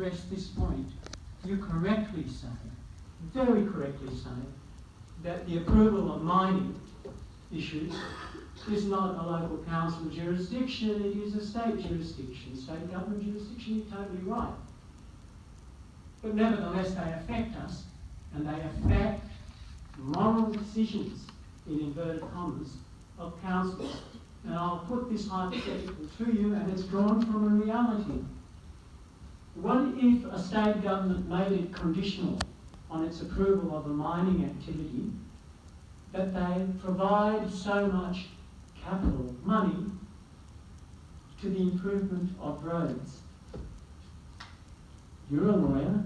address this point, you correctly say, very correctly say, that the approval of mining issues is not a local council jurisdiction, it is a state jurisdiction, state government jurisdiction. You're totally right. But nevertheless, they affect us, and they affect moral decisions, in inverted commas, of councils. And I'll put this hypothetical to you, and it's drawn from a reality. What if a state government made it conditional on its approval of a mining activity that they provide so much capital, money, to the improvement of roads? You're a lawyer.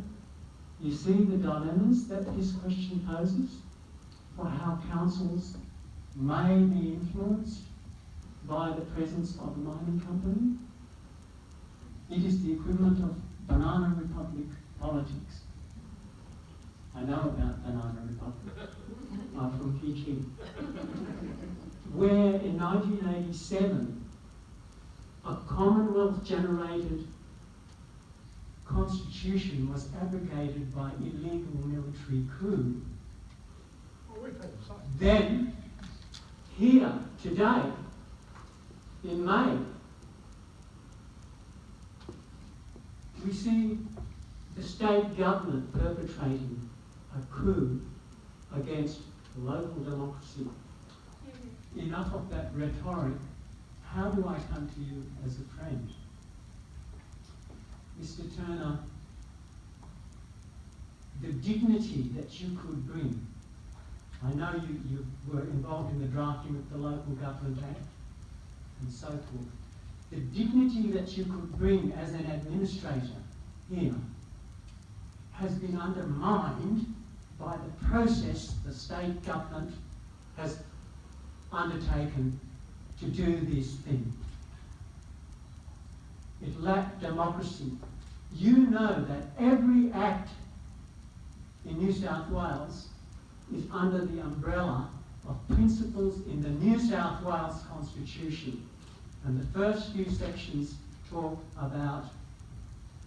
You see the dilemmas that this question poses for how councils may be influenced by the presence of a mining company. It is the equivalent of banana republic politics. I know about banana republic. I'm from Fiji. Where in 1987, a Commonwealth-generated constitution was abrogated by illegal military coup. Then, here, today, in May, we see the state government perpetrating a coup against local democracy. Enough of that rhetoric. How do I come to you as a friend? Mr. Turner, the dignity that you could bring. I know you were involved in the drafting of the Local Government Act and so forth. The dignity that you could bring as an administrator here has been undermined by the process the state government has undertaken to do this thing. It lacked democracy. You know that every act in New South Wales is under the umbrella of principles in the New South Wales Constitution. And the first few sections talk about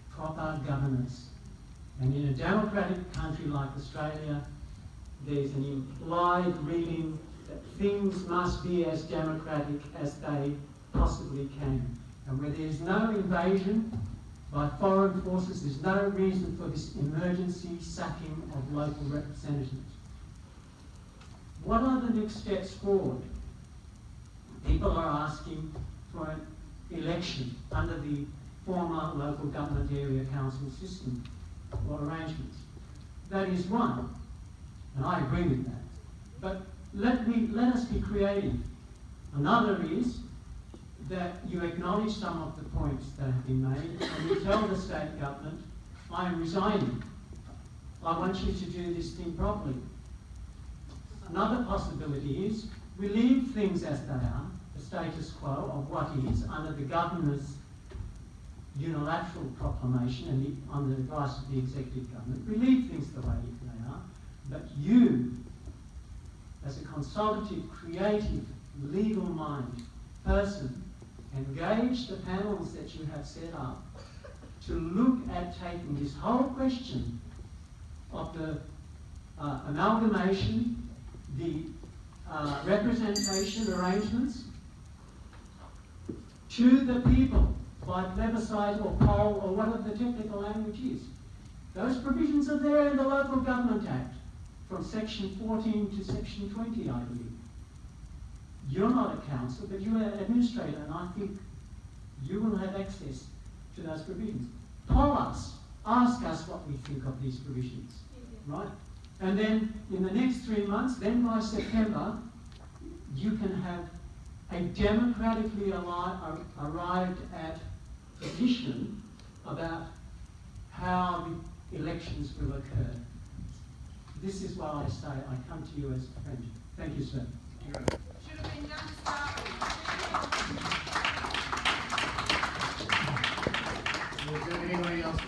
proper governance. And in a democratic country like Australia, there's an implied reading that things must be as democratic as they possibly can. And where there's no invasion by foreign forces, there's no reason for this emergency sacking of local representatives. What are the next steps forward? People are asking for an election under the former local government area council system or arrangements. That is one, and I agree with that. But let us be creative. Another is that you acknowledge some of the points that have been made, and you tell the state government, I am resigning. I want you to do this thing properly. Another possibility is we leave things as they are, the status quo of what is under the governor's unilateral proclamation and on the advice of the executive government. We leave things the way they are, but you, as a consultative, creative, legal-minded person, engage the panels that you have set up to look at taking this whole question of the amalgamation, the representation arrangements to the people by plebiscite or poll or whatever the technical language is. Those provisions are there in the Local Government Act from section 14 to section 20, I believe. You're not a council, but you're an administrator, and I think you will have access to those provisions. Poll us, ask us what we think of these provisions, right? And then in the next 3 months, then by September, you can have a democratically arrived at position about how the elections will occur. This is why I say I come to you as a friend. Thank you, sir. Should have been done to start with. Is there anybody else?